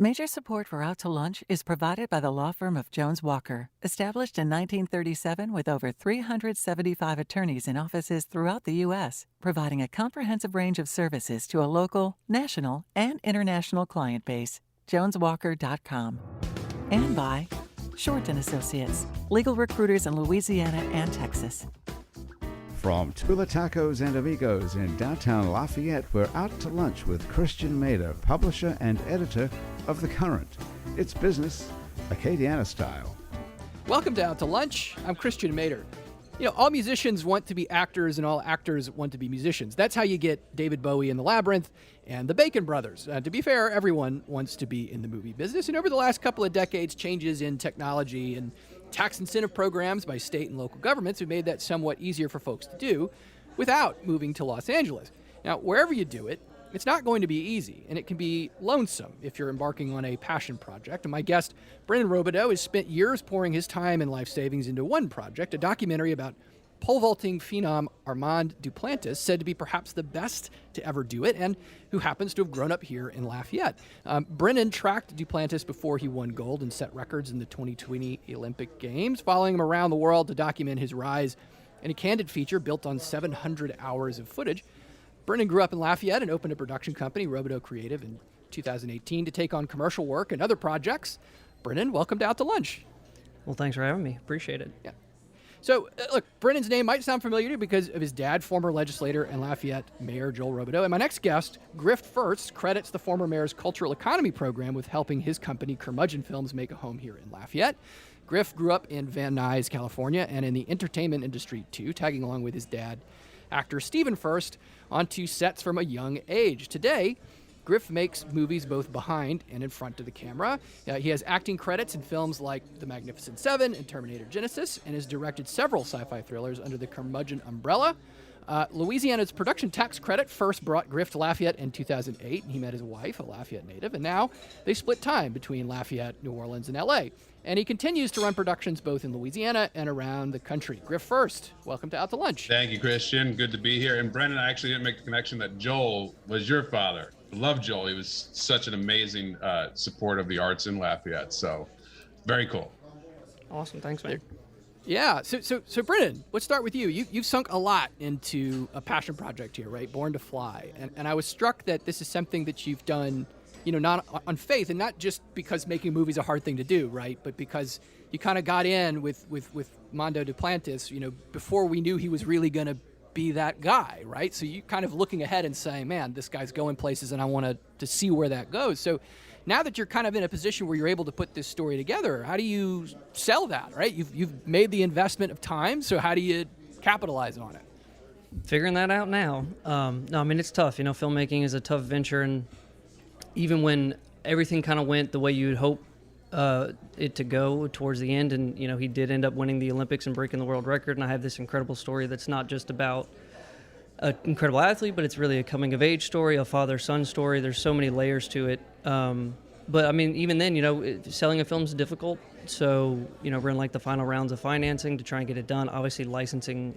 Major support for Out to Lunch is provided by the law firm of Jones Walker, established in 1937 with over 375 attorneys in offices throughout the U.S., providing a comprehensive range of services to a local, national, and international client base. JonesWalker.com. And by Shorten Associates, legal recruiters in Louisiana and Texas. From Tula Tacos and Amigos in downtown Lafayette, we're out to lunch with Christian Mader, publisher and editor of The Current. It's business, Acadiana style. Welcome to Out to Lunch. I'm Christian Mader. You know, all musicians want to be actors and all actors want to be musicians. That's how you get David Bowie in the Labyrinth and the Bacon Brothers. To be fair, everyone wants to be in the movie business. And over the last couple of decades, changes in technology and tax incentive programs by state and local governments have made that somewhat easier for folks to do without moving to Los Angeles. Now, wherever you do it, it's not going to be easy, and it can be lonesome if you're embarking on a passion project. And my guest, Brennan Robideau, has spent years pouring his time and life savings into one project, a documentary about pole vaulting phenom Armand Duplantis, said to be perhaps the best to ever do it, and who happens to have grown up here in Lafayette. Brennan tracked Duplantis before he won gold and set records in the 2020 Olympic Games, following him around the world to document his rise in a candid feature built on 700 hours of footage. Brennan grew up in Lafayette and opened a production company, Robideau Creative, in 2018 to take on commercial work and other projects. Brennan, welcome to Out to Lunch. Well, thanks for having me. Appreciate it. Yeah. So, look, Brennan's name might sound familiar to you because of his dad, former legislator and Lafayette Mayor Joel Robideau. And my next guest, Griff First, credits the former mayor's cultural economy program with helping his company, Curmudgeon Films, make a home here in Lafayette. Griff grew up in Van Nuys, California, and in the entertainment industry, too, tagging along with his dad, actor Stephen First, onto sets from a young age. Today, Griff makes movies both behind and in front of the camera. He has acting credits in films like The Magnificent Seven and Terminator Genysis, and has directed several sci-fi thrillers under the Curmudgeon umbrella. Louisiana's production tax credit first brought Griff to Lafayette in 2008, and he met his wife, a Lafayette native, and now they split time between Lafayette, New Orleans, and L.A. And he continues to run productions both in Louisiana and around the country. Griff First, welcome to Out to Lunch. Thank you, Christian. Good to be here. And Brennan, I actually didn't make the connection that Joel was your father. I love Joel. He was such an amazing support of the arts in Lafayette. So very cool. Awesome. Thanks, man. Yeah. So Brennan, let's start with you. You've sunk a lot into a passion project here, right? Born to Fly. And I was struck that this is something that you've done, you know, not on faith, and not just because making movies is a hard thing to do, right? But because you kind of got in with Mondo Duplantis, you know, before we knew he was really going to be that guy, right? So you kind of looking ahead and saying, man, this guy's going places and I want to see where that goes. So now that you're kind of in a position where you're able to put this story together, how do you sell that, right? You've made the investment of time, so how do you capitalize on it? Figuring that out now. No, I mean, it's tough. You know, filmmaking is a tough venture, and even when everything kind of went the way you'd hope it to go towards the end, and you know, he did end up winning the Olympics and breaking the world record, and I have this incredible story that's not just about an incredible athlete, but it's really a coming of age story, a father-son story. There's so many layers to it. But I mean, even then, you know, selling a film is difficult. So, you know, we're in like the final rounds of financing to try and get it done. Obviously, licensing.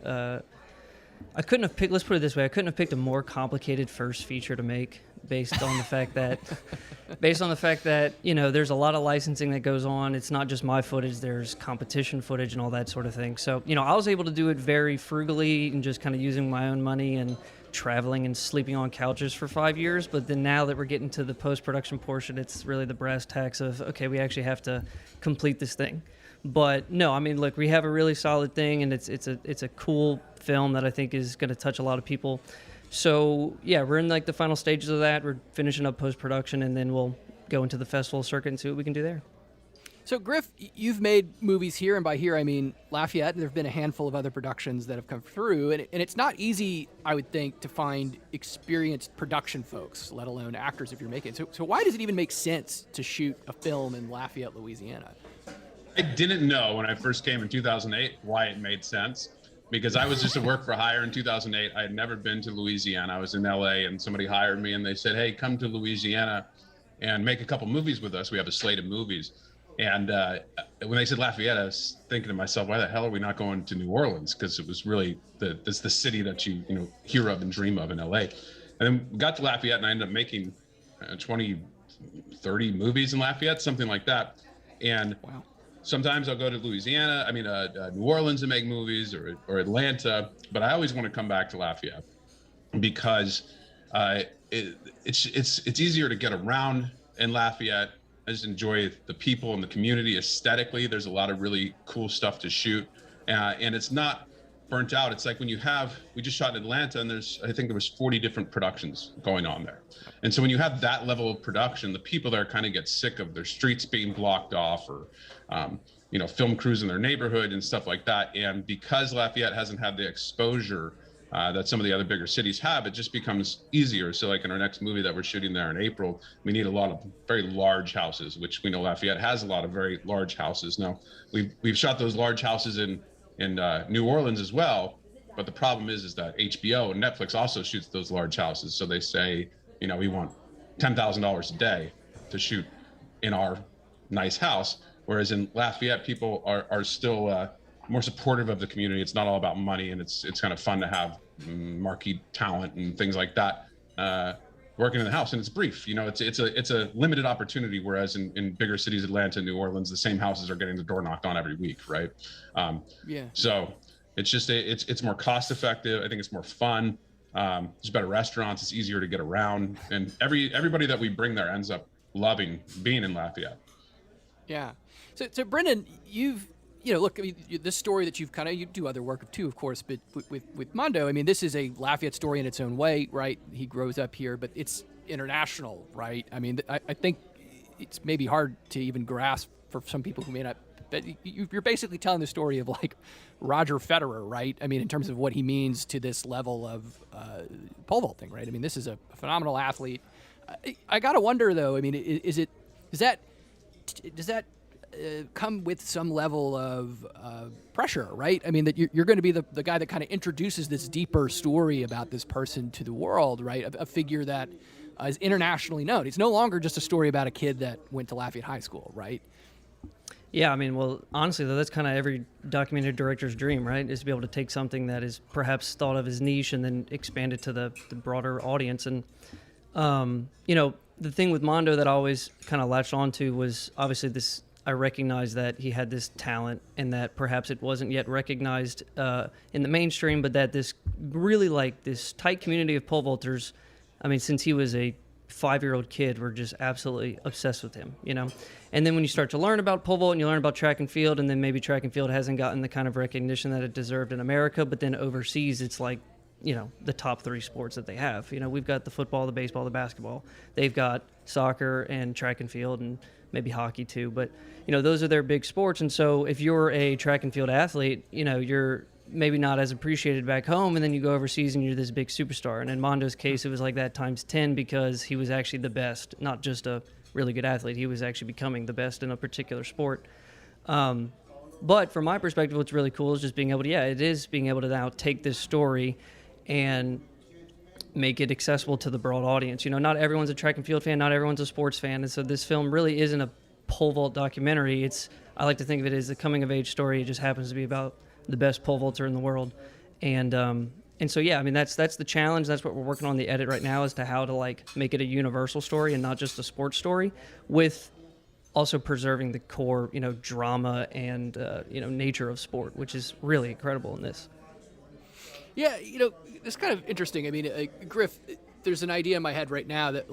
I couldn't have picked. Let's put it this way: I couldn't have picked a more complicated first feature to make, based on the fact that, you know, there's a lot of licensing that goes on. It's not just my footage. There's competition footage and all that sort of thing. So, you know, I was able to do it very frugally and just kind of using my own money and traveling and sleeping on couches for 5 years. But then now that we're getting to the post-production portion, it's really the brass tacks of, okay, we actually have to complete this thing. But no, I mean, look, we have a really solid thing, and it's a cool film that I think is going to touch a lot of people. So yeah, we're in like the final stages of that. We're finishing up post-production, and then we'll go into the festival circuit and see what we can do there. So Griff, you've made movies here, and by here I mean Lafayette. There have been a handful of other productions that have come through, and it's not easy, I would think, to find experienced production folks, let alone actors if you're making it. So why does it even make sense to shoot a film in Lafayette, Louisiana? I didn't know when I first came in 2008 why it made sense, because I was just a work for hire in 2008. I had never been to Louisiana. I was in L.A. and somebody hired me and they said, hey, come to Louisiana and make a couple movies with us. We have a slate of movies. And when they said Lafayette, I was thinking to myself, why the hell are we not going to New Orleans? Because it was really the city that you hear of and dream of in L.A. And then we got to Lafayette, and I ended up making 20 30 movies in Lafayette, something like that. And Wow. sometimes I'll go to New Orleans and make movies, or Atlanta, but I always want to come back to Lafayette because it's easier to get around in Lafayette. I just enjoy the people and the community aesthetically. There's a lot of really cool stuff to shoot, and it's not burnt out. It's like we just shot in Atlanta, and I think there was 40 different productions going on there. And so when you have that level of production, the people there kind of get sick of their streets being blocked off, or film crews in their neighborhood and stuff like that. And because Lafayette hasn't had the exposure that some of the other bigger cities have, it just becomes easier. So like in our next movie that we're shooting there in April, we need a lot of very large houses, which we know Lafayette has a lot of very large houses. Now we've shot those large houses in New Orleans as well, but the problem is that HBO and Netflix also shoots those large houses. So they say, we want $10,000 a day to shoot in our nice house. Whereas in Lafayette, people are still more supportive of the community. It's not all about money, and it's kind of fun to have marquee talent and things like that working in the house. And it's brief, it's a limited opportunity. Whereas in bigger cities, Atlanta, New Orleans, the same houses are getting the door knocked on every week, right? So it's just it's more cost effective. I think it's more fun. There's better restaurants. It's easier to get around, and everybody that we bring there ends up loving being in Lafayette. Yeah. So Brendan, look, I mean, this story that you do other work too, of course, but with Mondo, I mean, this is a Lafayette story in its own way, right? He grows up here, but it's international, right? I mean, I think it's maybe hard to even grasp for some people who may not, but you're basically telling the story of like Roger Federer, right? I mean, in terms of what he means to this level of pole vaulting, right? I mean, this is a phenomenal athlete. I gotta wonder though, I mean, does that come with some level of pressure, right? I mean, that you're going to be the guy that kind of introduces this deeper story about this person to the world, right? A figure that is internationally known. It's no longer just a story about a kid that went to Lafayette High School, right? Yeah, I mean, well, honestly, though, that's kind of every documentary director's dream, right? Is to be able to take something that is perhaps thought of as niche and then expand it to the broader audience. And, the thing with Mondo that I always kind of latched onto was obviously this. I recognized that he had this talent and that perhaps it wasn't yet recognized in the mainstream, but that this really this tight community of pole vaulters, I mean, since he was a 5-year-old kid, were just absolutely obsessed with him, And then when you start to learn about pole vault and you learn about track and field, and then maybe track and field hasn't gotten the kind of recognition that it deserved in America, but then overseas it's like, the top 3 sports that they have. We've got the football, the baseball, the basketball. They've got soccer and track and field and maybe hockey too, but those are their big sports. And so if you're a track and field athlete, you're maybe not as appreciated back home, and then you go overseas and you're this big superstar. And in Mondo's case, it was like that times 10 because he was actually the best, not just a really good athlete. He was actually becoming the best in a particular sport. But from my perspective, what's really cool is just being able to now take this story and make it accessible to the broad audience. Not everyone's a track and field fan, not everyone's a sports fan, and so this film really isn't a pole vault documentary. I like to think of it as a coming of age story. It just happens to be about the best pole vaulter in the world, and so yeah, I mean that's the challenge. That's what we're working on the edit right now, as to how to make it a universal story and not just a sports story, with also preserving the core drama and nature of sport, which is really incredible in this. Yeah, it's kind of interesting. I mean, Griff, there's an idea in my head right now that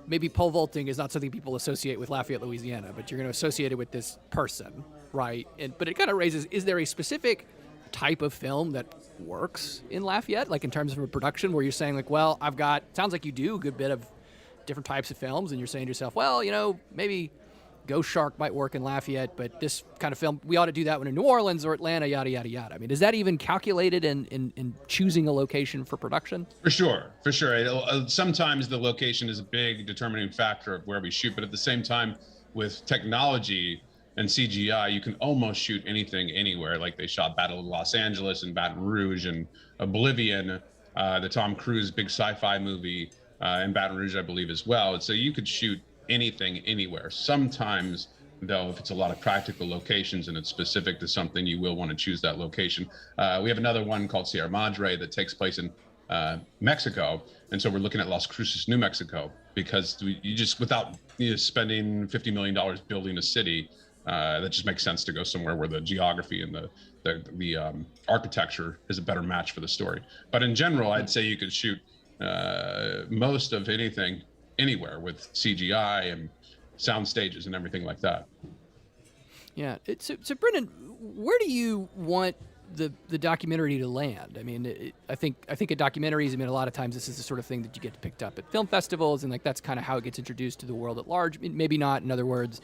maybe pole vaulting is not something people associate with Lafayette, Louisiana, but you're going to associate it with this person, right? But it kind of raises, is there a specific type of film that works in Lafayette, in terms of a production where you're saying sounds like you do a good bit of different types of films, and you're saying to yourself, maybe Ghost Shark might work in Lafayette, but this kind of film, we ought to do that one in New Orleans or Atlanta, yada, yada, yada. I mean, is that even calculated in choosing a location for production? For sure. Sometimes the location is a big determining factor of where we shoot, but at the same time, with technology and CGI, you can almost shoot anything anywhere. Like they shot Battle of Los Angeles and Baton Rouge and Oblivion, the Tom Cruise big sci-fi movie in Baton Rouge, I believe, as well. And so you could shoot anything anywhere. Sometimes though, if it's a lot of practical locations and it's specific to something, you will want to choose that location. We have another one called Sierra Madre that takes place in Mexico, and so we're looking at Las Cruces, New Mexico, because you just, without spending $50 million building a city, that just makes sense to go somewhere where the geography and the architecture is a better match for the story. But in general, I'd say you could shoot most of anything anywhere with CGI and sound stages and everything like that. Yeah. So Brendan, where do you want the documentary to land? I mean, I think a documentaries, I mean, a lot of times this is the sort of thing that you get picked up at film festivals, and like that's kind of how it gets introduced to the world at large. I mean, maybe not, in other words,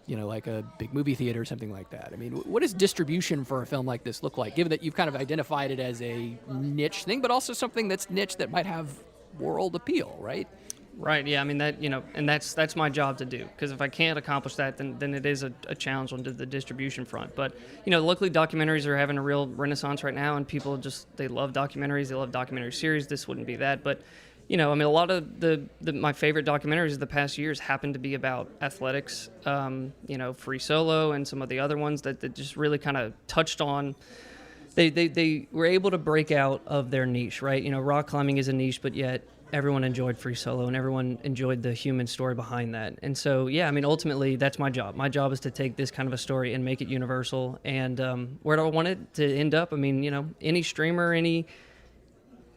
like a big movie theater or something like that. I mean, what does distribution for a film like this look like, given that you've kind of identified it as a niche thing, but also something that's niche that might have world appeal, right? Right. Yeah. I mean that, and that's my job to do, because if I can't accomplish that, then it is a challenge on the distribution front. But luckily documentaries are having a real renaissance right now, and people they love documentaries. They love documentary series. This wouldn't be that, but I mean, a lot of my favorite documentaries of the past years happen to be about athletics. Free Solo and some of the other ones that just really kind of touched on. They were able to break out of their niche, right? Rock climbing is a niche, but yet everyone enjoyed Free Solo and everyone enjoyed the human story behind that. And so, yeah, I mean, ultimately, that's my job. My job is to take this kind of a story and make it universal. And where do I want it to end up? I mean, any streamer,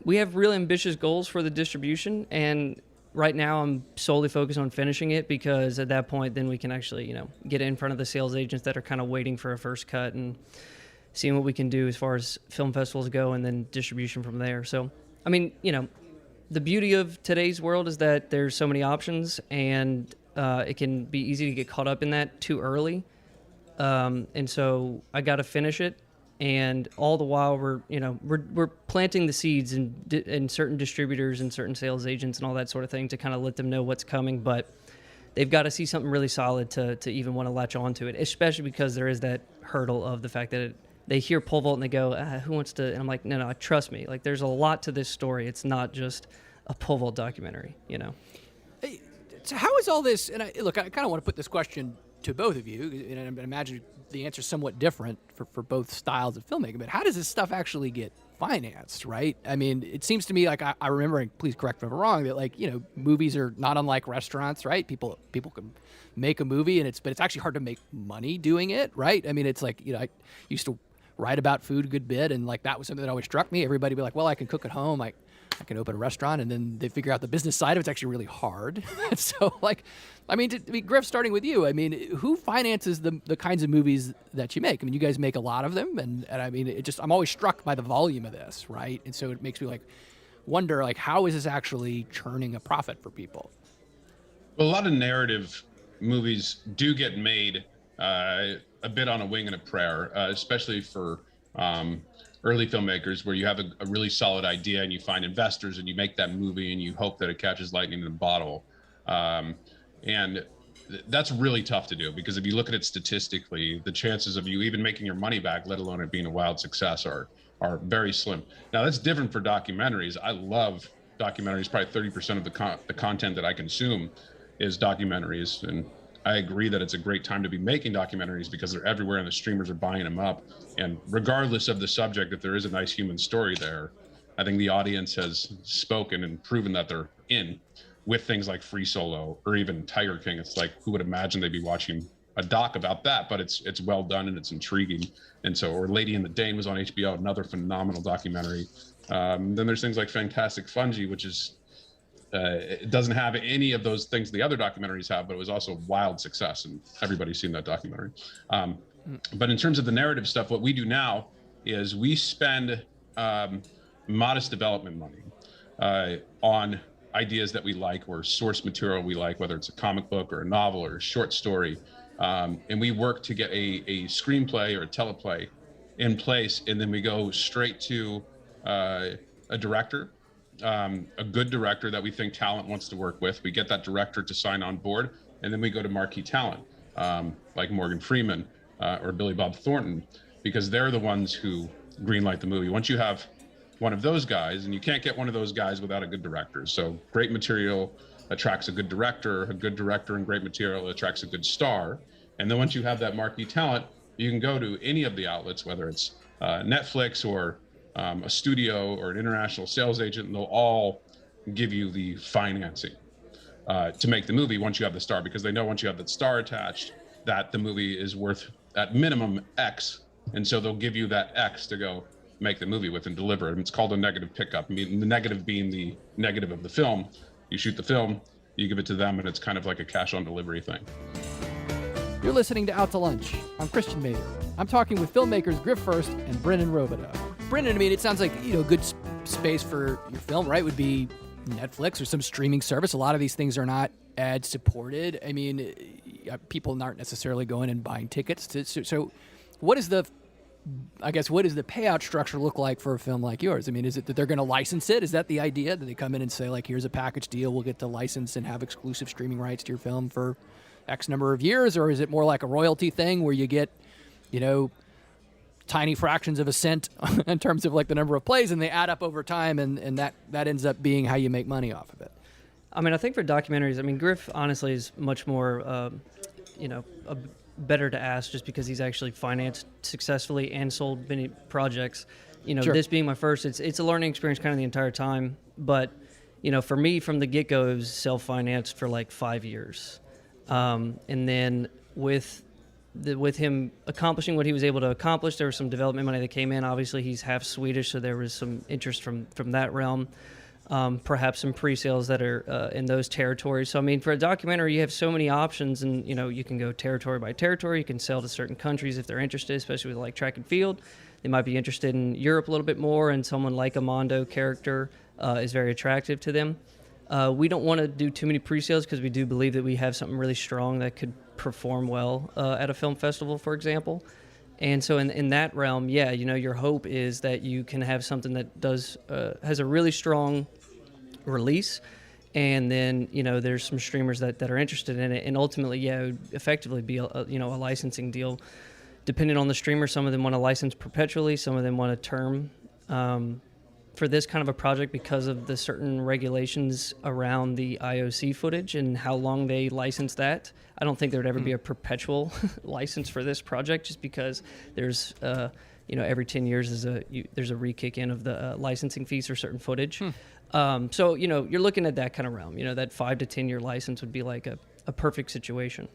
we have really ambitious goals for the distribution. And right now I'm solely focused on finishing it, because at that point, then we can actually, get it in front of the sales agents that are kind of waiting for a first cut and seeing what we can do as far as film festivals go, and then distribution from there. So, I mean, the beauty of today's world is that there's so many options, and it can be easy to get caught up in that too early. And so I got to finish it, and all the while we're planting the seeds in certain distributors and certain sales agents and all that sort of thing to kind of let them know what's coming. But they've got to see something really solid to even want to latch onto it, especially because there is that hurdle of the fact that they hear pole vault and they go, who wants to? And I'm like, no, trust me. Like, there's a lot to this story. It's not just a pole vault documentary, Hey, so how is all this? And I kind of want to put this question to both of you, and I imagine the answer is somewhat different for both styles of filmmaking. But how does this stuff actually get financed, right? I mean, it seems to me like I remember, and please correct me if I'm wrong, that movies are not unlike restaurants, right? People can make a movie, but it's actually hard to make money doing it, right? I mean, it's like I used to write about food a good bit, and like that was something that always struck me. Everybody would be like, well, I can cook at home, I can open a restaurant, and then they figure out the business side of it's actually really hard. So Griff, starting with you, I mean, who finances the kinds of movies that you make? I mean, you guys make a lot of them, and I mean, I'm always struck by the volume of this, right? And so it makes me wonder, how is this actually churning a profit for people? Well, a lot of narrative movies do get made a bit on a wing and a prayer, especially for early filmmakers, where you have a really solid idea and you find investors and you make that movie and you hope that it catches lightning in a bottle. And that's really tough to do, because if you look at it statistically, the chances of you even making your money back, let alone it being a wild success, are very slim. Now, that's different for documentaries. I love documentaries. Probably 30% of the content that I consume is documentaries. And I agree that it's a great time to be making documentaries, because they're everywhere and the streamers are buying them up. And regardless of the subject, if there is a nice human story there, I think the audience has spoken and proven that they're in. With things like Free Solo or even Tiger King, it's like, who would imagine they'd be watching a doc about that? But it's well done and it's intriguing. And so, or Lady and the Dane was on HBO, another phenomenal documentary. Then there's things like Fantastic Fungi, which is it doesn't have any of those things the other documentaries have, but it was also a wild success, and everybody's seen that documentary. But in terms of the narrative stuff, what we do now is we spend modest development money on ideas that we like, or source material we like, whether it's a comic book or a novel or a short story. And we work to get a screenplay or a teleplay in place, and then we go straight to a director, a good director that we think talent wants to work with. We get that director to sign on board, and then we go to marquee talent like Morgan Freeman or Billy Bob Thornton, because they're the ones who greenlight the movie. Once you have one of those guys, and you can't get one of those guys without a good director. So great material attracts a good director and great material attracts a good star. And then once you have that marquee talent, you can go to any of the outlets, whether it's Netflix or a studio or an international sales agent, and they'll all give you the financing. to make the movie once you have the star, because they know once you have the star attached that the movie is worth at minimum X, and so they'll give you that X to go make the movie with and deliver it. And it's called a negative pickup. I mean, the negative being the negative of the film. You shoot the film, you give it to them, and it's kind of like a cash on delivery thing. You're listening to Out to Lunch. I'm Christian Mader. I'm talking with filmmakers Griff First and Brennan Robideau. Brennan, I mean, it sounds like, you know, a good space for your film, right, would be Netflix or some streaming service. A lot of these things are not ad supported. I mean, people aren't necessarily going and buying tickets. So what is the payout structure look like for a film like yours? I mean, is it that they're going to license it? Is that the idea, that they come in and say, like, here's a package deal, we'll get to license and have exclusive streaming rights to your film for X number of years? Or is it more like a royalty thing where you get, you know, tiny fractions of a cent in terms of like the number of plays, and they add up over time, and that ends up being how you make money off of it? I mean, I think for documentaries, I mean, Griff honestly is much more, better to ask, just because he's actually financed successfully and sold many projects. You know, Sure. This being my first, it's a learning experience kind of the entire time. But, you know, for me, from the get-go, it was self-financed for like 5 years. And then with him accomplishing what he was able to accomplish, there was some development money that came in. Obviously, he's half Swedish, so there was some interest from that realm. Perhaps some pre-sales that are in those territories. So, I mean, for a documentary, you have so many options, and, you know, you can go territory by territory. You can sell to certain countries if they're interested, especially with like track and field. They might be interested in Europe a little bit more, and someone like a Mondo character is very attractive to them. We don't want to do too many pre-sales because we do believe that we have something really strong that could perform well at a film festival, for example. And so in that realm, yeah, you know, your hope is that you can have something that has a really strong release, and then, you know, there's some streamers that are interested in it, and ultimately, yeah, it would effectively be a licensing deal. Depending on the streamer, some of them want to license perpetually, some of them want a term. For this kind of a project, because of the certain regulations around the IOC footage and how long they license that, I don't think there would ever be a perpetual license for this project, just because there's, every 10 years there's a re-kick in of the licensing fees for certain footage. So, you know, you're looking at that kind of realm. You know, that 5 to 10 year license would be like a perfect situation.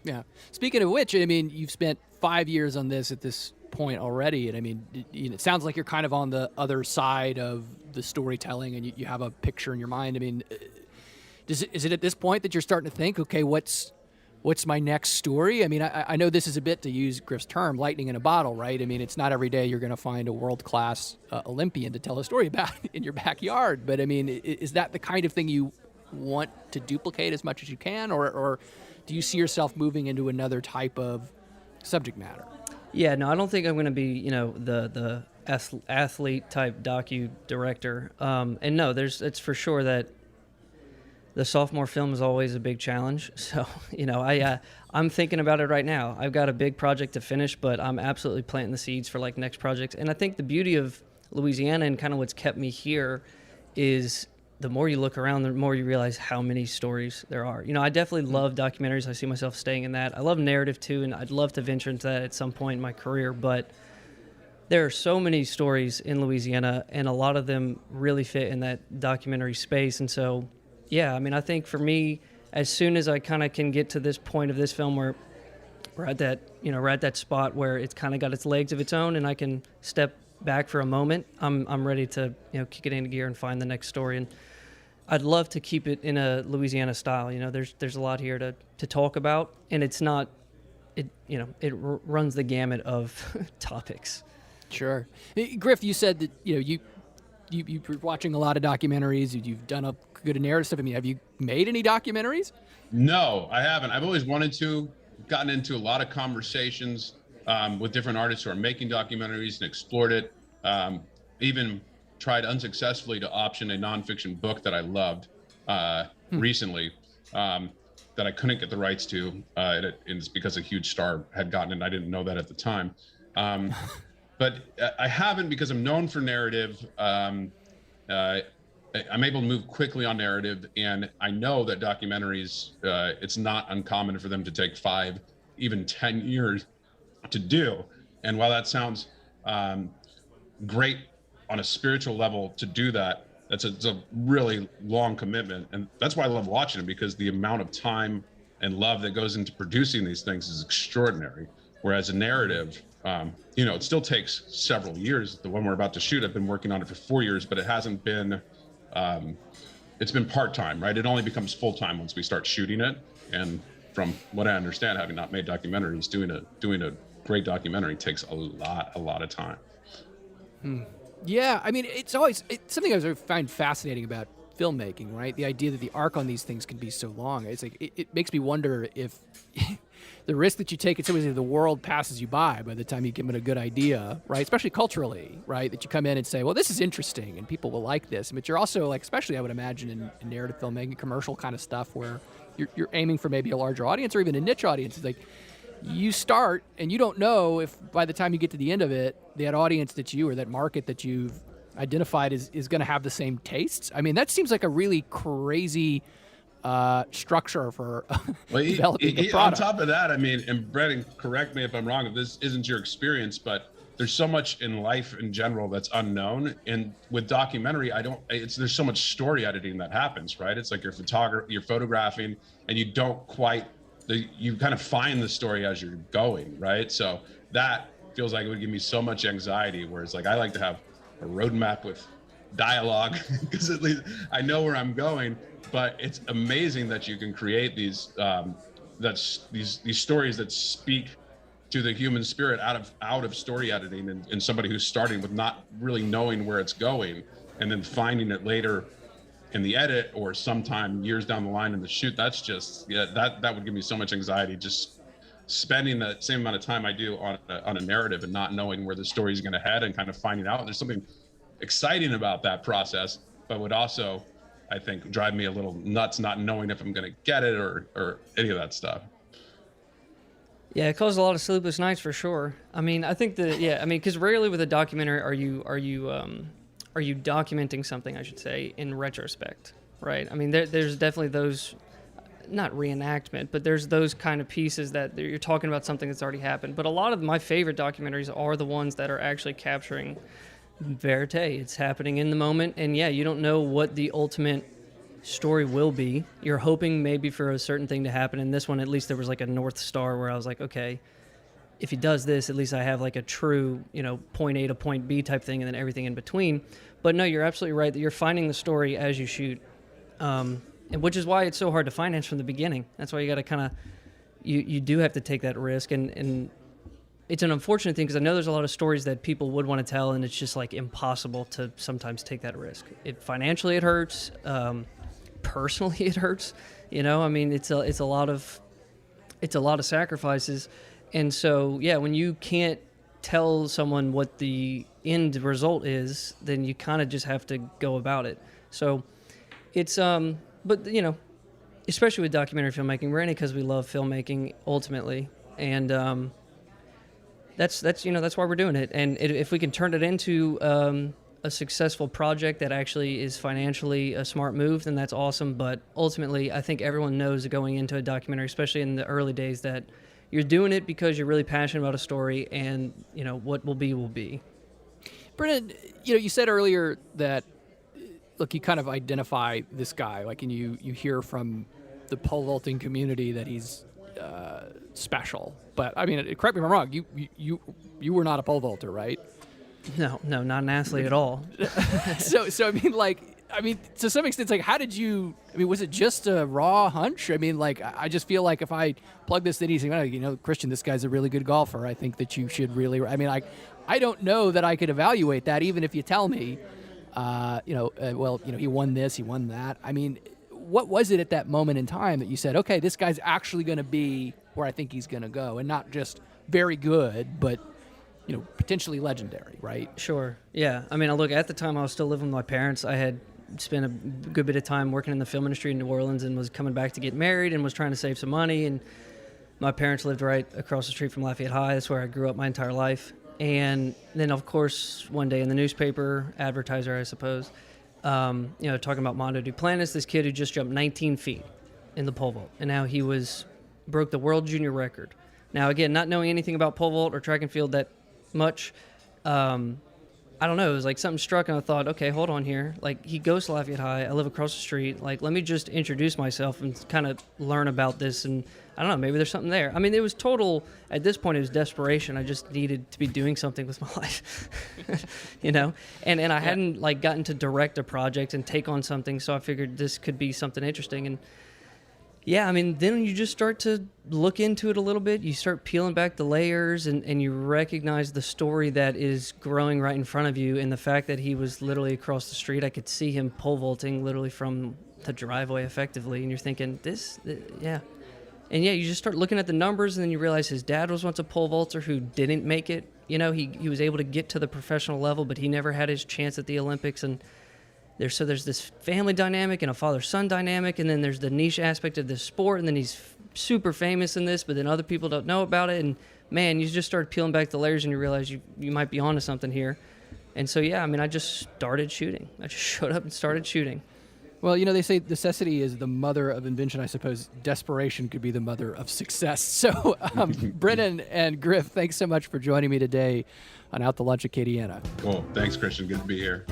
Yeah. Speaking of which, I mean, you've spent 5 years on this at this point already, and I mean, it sounds like you're kind of on the other side of the storytelling, and you have a picture in your mind. I mean, is it at this point that you're starting to think, okay, what's my next story? I mean, I know this is a bit, to use Griff's term, lightning in a bottle, right? I mean, it's not every day you're going to find a world-class Olympian to tell a story about in your backyard. But I mean, is that the kind of thing you want to duplicate as much as you can, or do you see yourself moving into another type of subject matter? Yeah, no, I don't think I'm going to be, you know, the athlete type docu director. And no, it's for sure that the sophomore film is always a big challenge. So, you know, I'm thinking about it right now. I've got a big project to finish, but I'm absolutely planting the seeds for like next projects. And I think the beauty of Louisiana and kind of what's kept me here is the more you look around, the more you realize how many stories there are. You know, I definitely love documentaries. I see myself staying in that. I love narrative too, and I'd love to venture into that at some point in my career. But there are so many stories in Louisiana, and a lot of them really fit in that documentary space. And so, yeah, I mean, I think for me, as soon as I kind of can get to this point of this film where we're at that spot where it's kind of got its legs of its own, and I can step back for a moment, I'm ready to, you know, kick it into gear and find the next story. And I'd love to keep it in a Louisiana style. You know, there's a lot here to talk about, and it's not, it runs the gamut of topics. Sure. Hey, Griff, you said that, you know, you're watching a lot of documentaries. You've done a good narrative stuff. I mean, have you made any documentaries? No, I haven't. I've always wanted to. Gotten into a lot of conversations with different artists who are making documentaries and explored it. Even tried unsuccessfully to option a nonfiction book that I loved recently that I couldn't get the rights to. It's because a huge star had gotten it, and I didn't know that at the time. But I haven't, because I'm known for narrative. I'm able to move quickly on narrative, and I know that documentaries, it's not uncommon for them to take 5, even 10 years to do. And while that sounds great on a spiritual level to do that, it's a really long commitment, and that's why I love watching them, because the amount of time and love that goes into producing these things is extraordinary. Whereas a narrative, it still takes several years. The one we're about to shoot, I've been working on it for 4 years, but it hasn't been, it's been part-time, right? It only becomes full-time once we start shooting it. And from what I understand, having not made documentaries, doing a great documentary takes a lot of time. Yeah, I mean, it's something I find fascinating about filmmaking, right? The idea that the arc on these things can be so long. It's like it makes me wonder if the risk that you take in some ways, the world passes you by the time you give it a good idea, right? Especially culturally, right? That you come in and say, well, this is interesting and people will like this. But you're also like, especially I would imagine in narrative filmmaking, commercial kind of stuff where you're aiming for maybe a larger audience or even a niche audience. It's like you start and you don't know if by the time you get to the end of it, that audience that you or that market that you've identified is going to have the same tastes. I mean, that seems like a really crazy structure for developing a product. On top of that, I mean, and Brennan, correct me if I'm wrong, if this isn't your experience, but there's so much in life in general that's unknown. And with documentary, there's so much story editing that happens, right? It's like you're photographing and you don't quite, you kind of find the story as you're going, right? So that feels like it would give me so much anxiety, whereas like I like to have a roadmap with dialogue because at least I know where I'm going. But it's amazing that you can create these stories that speak to the human spirit out of story editing, and somebody who's starting with not really knowing where it's going and then finding it later in the edit or sometime years down the line in the shoot. That's just, that would give me so much anxiety, just spending the same amount of time I do on a narrative and not knowing where the story is going to head and kind of finding out. There's something exciting about that process, but would also, I think, drive me a little nuts not knowing if I'm going to get it or any of that stuff. Yeah, it caused a lot of sleepless nights for sure. I mean, I think because rarely with a documentary are you documenting something, I should say, in retrospect, right? I mean, there's definitely those, not reenactment, but there's those kind of pieces that you're talking about something that's already happened. But a lot of my favorite documentaries are the ones that are actually capturing verite. It's happening in the moment, and you don't know what the ultimate story will be. You're hoping maybe for a certain thing to happen. In this one, at least there was like a North Star where I was like, okay, if he does this, at least I have like a true, point A to point B type thing, and then everything in between. But no, you're absolutely right that you're finding the story as you shoot, and which is why it's so hard to finance from the beginning. That's why you got to kind of, you do have to take that risk, and it's an unfortunate thing because I know there's a lot of stories that people would want to tell, and it's just like impossible to sometimes take that risk. Financially it hurts, personally it hurts. I mean, it's a lot of sacrifices, and so when you can't tell someone what the end result is, then you kind of just have to go about it. So it's but especially with documentary filmmaking, we're in it because we love filmmaking ultimately, and that's why we're doing it. And if we can turn it into a successful project that actually is financially a smart move, then that's awesome. But ultimately, I think everyone knows going into a documentary, especially in the early days, that you're doing it because you're really passionate about a story, and what will be will be. Brennan, you said earlier that, look, you kind of identify this guy, like, and you hear from the pole vaulting community that he's special. But I mean, correct me if I'm wrong. You were not a pole vaulter, right? No, not an athlete at all. So I mean, to some extent, it's like, how did you? I mean, was it just a raw hunch? I mean, like, I just feel like if I plug this in, he's like, Christian, this guy's a really good golfer. I think that you should really. I mean, I don't know that I could evaluate that, even if you tell me, he won this, he won that. I mean, what was it at that moment in time that you said, okay, this guy's actually going to be where I think he's going to go, and not just very good, but potentially legendary, right? Sure. Yeah. I mean, look, at the time I was still living with my parents. I had spent a good bit of time working in the film industry in New Orleans and was coming back to get married and was trying to save some money. And my parents lived right across the street from Lafayette High. That's where I grew up my entire life. And then, of course, one day in the newspaper, advertiser, I suppose, talking about Mondo Duplantis, this kid who just jumped 19 feet in the pole vault. And now he broke the world junior record. Now, again, not knowing anything about pole vault or track and field that much, I don't know, it was like something struck and I thought, okay, hold on here. Like, he goes to Lafayette High, I live across the street. Like, let me just introduce myself and kind of learn about this. And I don't know, maybe there's something there. I mean, it was total, at this point, it was desperation. I just needed to be doing something with my life, you know? And I hadn't, like, gotten to direct a project and take on something, so I figured this could be something interesting. And yeah, I mean, then you just start to look into it a little bit. You start peeling back the layers, and you recognize the story that is growing right in front of you. And the fact that he was literally across the street, I could see him pole vaulting literally from the driveway effectively. And you're thinking, yeah. And yeah, you just start looking at the numbers, and then you realize his dad was once a pole vaulter who didn't make it. You know, he was able to get to the professional level, but he never had his chance at the Olympics. And there's this family dynamic and a father-son dynamic, and then there's the niche aspect of this sport, and then he's super famous in this, but then other people don't know about it. And man, you just start peeling back the layers, and you realize you might be onto something here. And so yeah, I mean, I just started shooting. I just showed up and started shooting. Well, you know, they say necessity is the mother of invention. I suppose desperation could be the mother of success. So, Brennan and Griff, thanks so much for joining me today on Out to Lunch Acadiana. Cool. Thanks, Christian. Good to be here.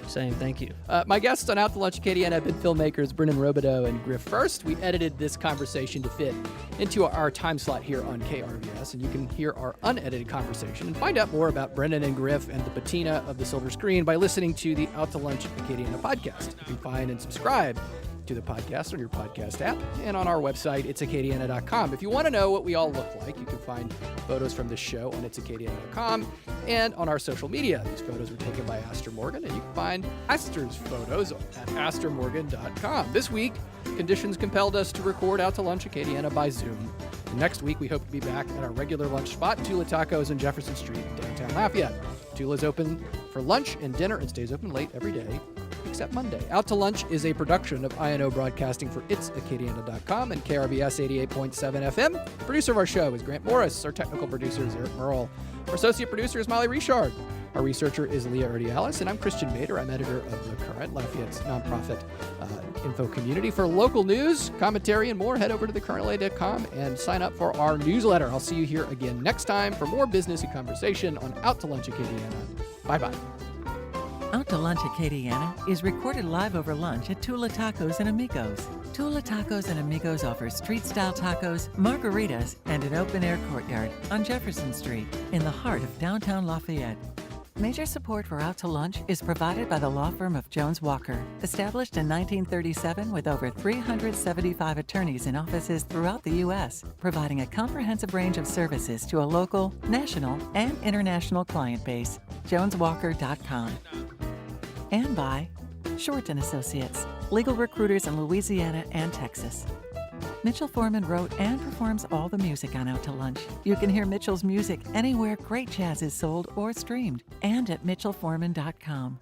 Same, thank you. My guests on Out to Lunch Acadiana have been filmmakers Brennan Robideau and Griff First. We edited this conversation to fit into our time slot here on KRVS, and you can hear our unedited conversation and find out more about Brennan and Griff and the patina of the silver screen by listening to the Out to Lunch Acadiana podcast. You can find and subscribe to the podcast on your podcast app and on our website, itsacadiana.com. If you want to know what we all look like, you can find photos from this show on itsacadiana.com and on our social media. These photos were taken by Astor Morgan, and you can find Astor's photos at astormorgan.com. This week, conditions compelled us to record Out to Lunch Acadiana by Zoom. And next week, we hope to be back at our regular lunch spot, Tula Tacos on Jefferson Street in downtown Lafayette. Tula's open for lunch and dinner and stays open late every day, except Monday. Out to Lunch is a production of INO Broadcasting for itsacadiana.com and KRBS 88.7 FM. Producer of our show is Grant Morris. Our technical producer is Eric Merle. Our associate producer is Molly Richard. Our researcher is Leah Erdialis, and I'm Christian Mader. I'm editor of The Current, Lafayette's nonprofit info community. For local news, commentary, and more, head over to thecurrentla.com and sign up for our newsletter. I'll see you here again next time for more business and conversation on Out to Lunch Acadiana. Bye-bye. Out to Lunch Acadiana is recorded live over lunch at Tula Tacos and Amigos. Tula Tacos and Amigos offers street-style tacos, margaritas, and an open-air courtyard on Jefferson Street in the heart of downtown Lafayette. Major support for Out to Lunch is provided by the law firm of Jones Walker, established in 1937 with over 375 attorneys in offices throughout the U.S., providing a comprehensive range of services to a local, national, and international client base. JonesWalker.com. And by Short & Associates, legal recruiters in Louisiana and Texas. Mitchell Foreman wrote and performs all the music on Out to Lunch. You can hear Mitchell's music anywhere great jazz is sold or streamed, and at mitchellforeman.com.